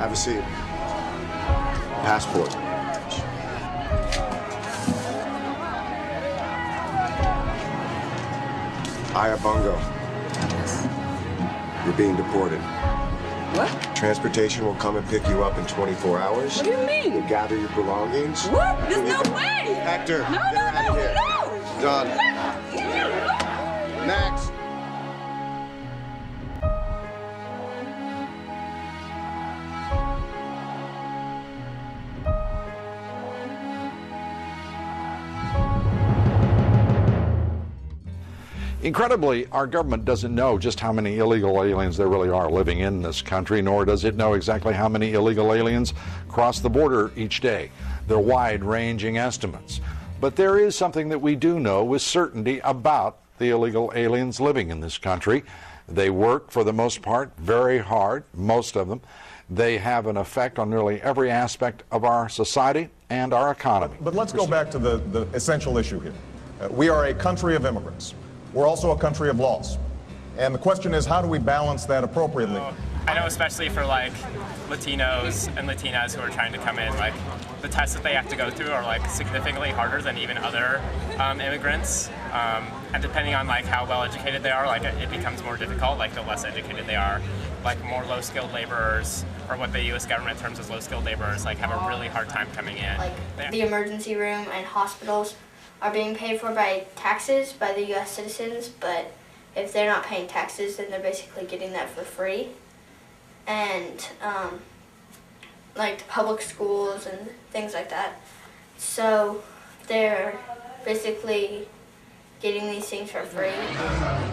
Have a seat. Passport. Ayabungo. You're being deported. What? Transportation will come and pick you up in 24 hours. What do you mean? You'll gather your belongings. What? There's no way! Hector, No, get her out of here. no! Done. Next. Incredibly, our government doesn't know just how many illegal aliens there really are living in this country, nor does it know exactly how many illegal aliens cross the border each day. They're wide-ranging estimates. But there is something that we do know with certainty about the illegal aliens living in this country. They work, for the most part, very hard, most of them. They have an effect on nearly every aspect of our society and our economy. But let's go back to the essential issue here. We are a country of immigrants. We're also a country of laws. And the question is, how do we balance that appropriately? I know especially for like Latinos and Latinas who are trying to come in, like the tests that they have to go through are like significantly harder than even other immigrants. And depending on like how well educated they are, like it becomes more difficult, like the less educated they are. Like more low-skilled laborers, or what the U.S. government terms as low-skilled laborers, like have a really hard time coming in. Like the emergency room and hospitals are being paid for by taxes by the U.S. citizens, but if they're not paying taxes, then they're basically getting that for free. And like the public schools and things like that. So they're basically getting these things for free.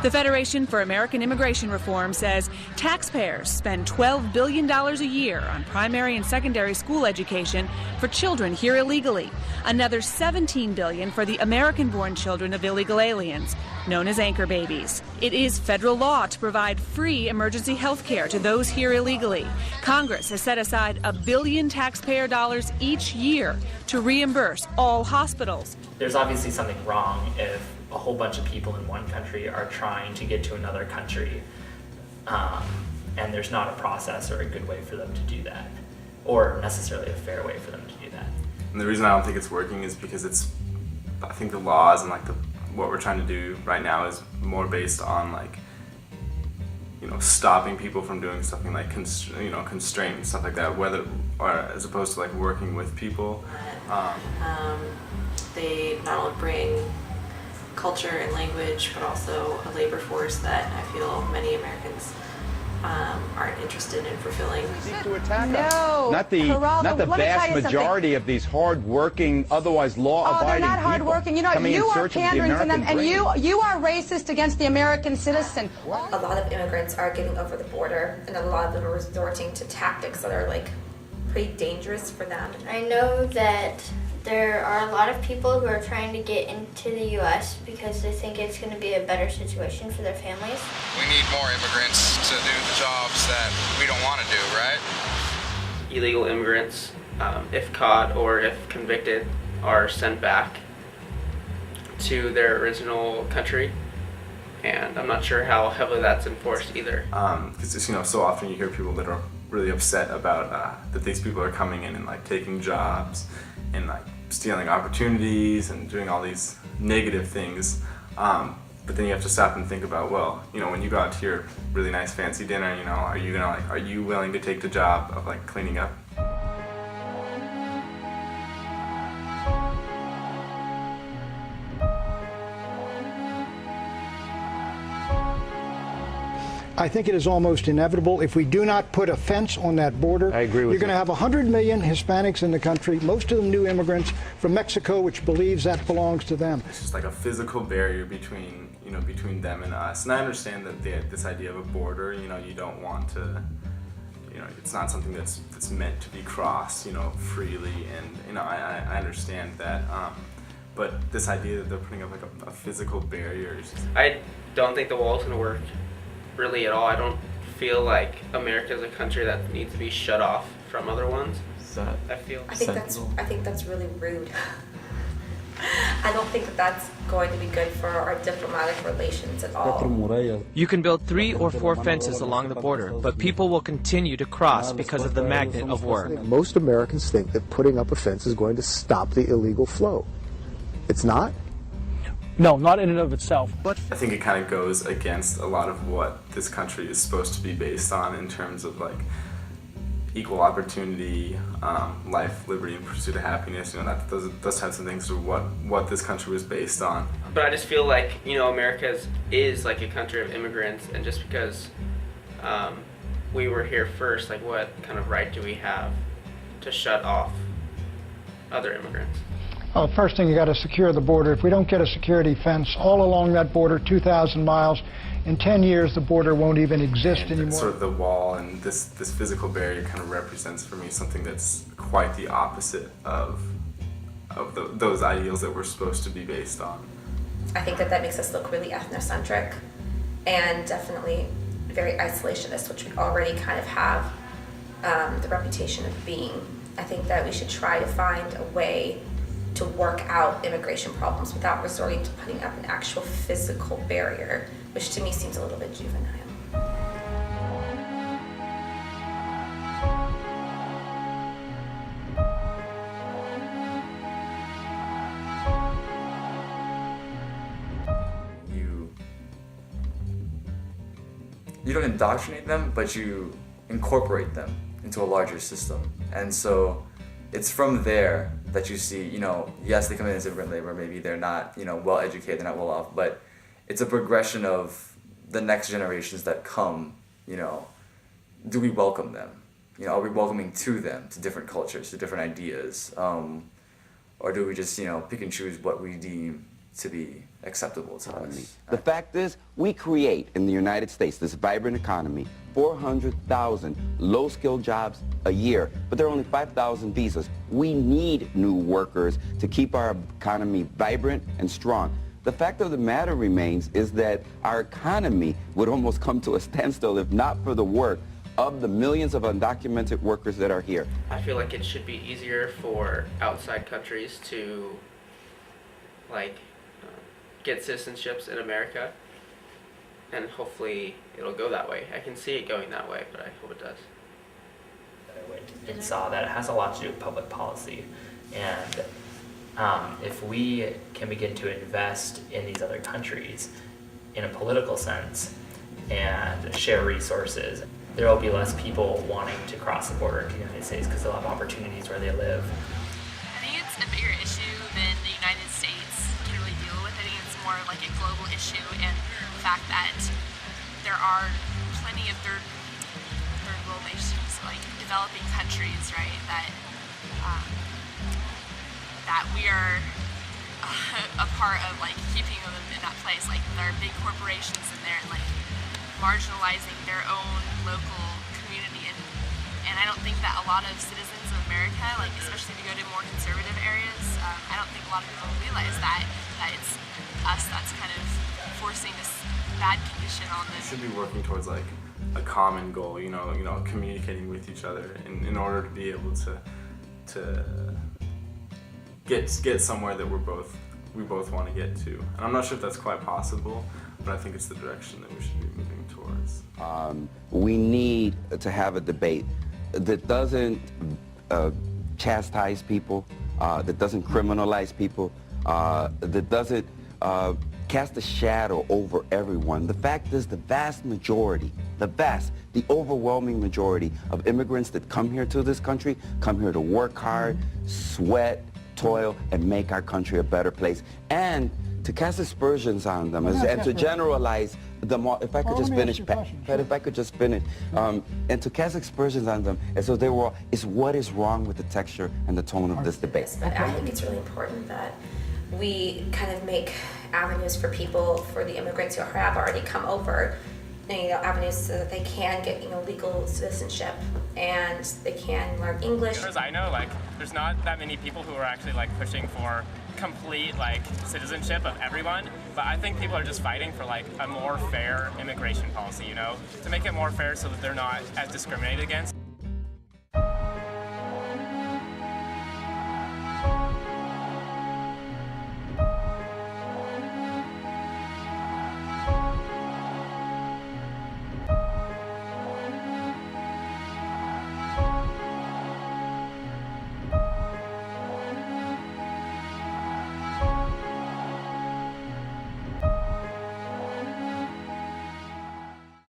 The Federation for American Immigration Reform says taxpayers spend $12 billion a year on primary and secondary school education for children here illegally. Another $17 billion for the American-born children of illegal aliens, known as anchor babies. It is federal law to provide free emergency health care to those here illegally. Congress has set aside $1 billion taxpayer dollars each year to reimburse all hospitals. There's obviously something wrong if a whole bunch of people in one country are trying to get to another country, and there's not a process or a good way for them to do that, or necessarily a fair way for them to do that. And the reason I don't think it's working is because I think the laws and like what we're trying to do right now is more based on like, stopping people from doing something like constraint and stuff like that, or as opposed to like working with people. They not only bring culture and language, but also a labor force that I feel many Americans aren't interested in fulfilling. No, not the vast majority of these hard-working, otherwise law-abiding people. Oh, they're not hard-working. You are pandering to them, and you are racist against the American citizen. A lot of immigrants are getting over the border, and a lot of them are resorting to tactics that are like pretty dangerous for them. I know that there are a lot of people who are trying to get into the U.S. because they think it's going to be a better situation for their families. We need more immigrants to do the jobs that we don't want to do, right? Illegal immigrants, if caught or if convicted, are sent back to their original country. And I'm not sure how heavily that's enforced either. Because so often you hear people that are really upset about that these people are coming in and like taking jobs and like stealing opportunities and doing all these negative things. But then you have to stop and think about, well, when you go out to your really nice fancy dinner, are you willing to take the job of like cleaning up? I think it is almost inevitable. If we do not put a fence on that border, I agree with you're going to have 100 million Hispanics in the country, most of them new immigrants from Mexico, which believes that belongs to them. It's just like a physical barrier between them and us. And I understand that this idea of a border, you don't want to, it's not something that's meant to be crossed, freely. And, I understand that. But this idea that they're putting up like a physical barrier is just... I don't think the wall's going to work really at all. I don't feel like America is a country that needs to be shut off from other ones. Is that I think that's really rude. I don't think that that's going to be good for our diplomatic relations at all. You can build 3 or 4 fences along the border, but people will continue to cross because of the magnet of work. Most Americans think that putting up a fence is going to stop the illegal flow. It's not? No, not in and of itself. I think it kind of goes against a lot of what this country is supposed to be based on in terms of like equal opportunity, life, liberty, and pursuit of happiness. You know, those types of things are what this country was based on. But I just feel like, you know, America is like a country of immigrants, and just because we were here first, like what kind of right do we have to shut off other immigrants? Well, first thing, you got to secure the border. If we don't get a security fence all along that border, 2,000 miles, in 10 years the border won't even exist anymore. Sort of the wall and this physical barrier kind of represents for me something that's quite the opposite of those ideals that we're supposed to be based on. I think that makes us look really ethnocentric and definitely very isolationist, which we already kind of have the reputation of being. I think that we should try to find a way to work out immigration problems without resorting to putting up an actual physical barrier, which to me seems a little bit juvenile. You don't indoctrinate them, but you incorporate them into a larger system. And so it's from there that you see, you know, yes, they come in as immigrant labor, maybe they're not, you know, well educated, they're not well off, but it's a progression of the next generations that come, you know. Do we welcome them? You know, are we welcoming to them, to different cultures, to different ideas? Or do we just, you know, pick and choose what we deem to be acceptable to us? The fact is, we create in the United States this vibrant economy, 400,000 low-skilled jobs a year, but there are only 5,000 visas. We need new workers to keep our economy vibrant and strong. The fact of the matter remains is that our economy would almost come to a standstill if not for the work of the millions of undocumented workers that are here. I feel like it should be easier for outside countries to, like, get citizenships in America, and hopefully it'll go that way. I can see it going that way, but I hope it does. I went and saw that it has a lot to do with public policy, and if we can begin to invest in these other countries in a political sense and share resources, there will be less people wanting to cross the border into the United States because they'll have opportunities where they live. I think it's a bigger issue than the United States can really deal with. I think it's more like a global issue, and the fact that there are plenty of third world nations, like developing countries, right, that we are a part of, like keeping them in that place. Like there are big corporations in there, and like marginalizing their own local community, and I don't think that a lot of citizens of America, like especially if you go to more conservative areas, I don't think a lot of people realize that it's us that's kind of forcing this bad condition on them. We should be working towards like a common goal, you know, communicating with each other in order to be able to get somewhere that we both want to get to. And I'm not sure if that's quite possible, but I think it's the direction that we should be moving towards. We need to have a debate that doesn't chastise people, that doesn't criminalize people, that doesn't cast a shadow over everyone. The fact is, the vast majority, the overwhelming majority of immigrants that come here to this country come here to work hard, sweat, toil, and make our country a better place. And to cast aspersions on them and to generalize them all, if I could just finish, Pat, if I could just finish, and to cast aspersions on them as though they were all, is what is wrong with the texture and the tone of this debate. But I think it's really important that we kind of make avenues for people, for the immigrants who have already come over, avenues so that they can get, legal citizenship and they can learn English. As I know, like, there's not that many people who are actually like pushing for complete like citizenship of everyone, but I think people are just fighting for like a more fair immigration policy, to make it more fair so that they're not as discriminated against.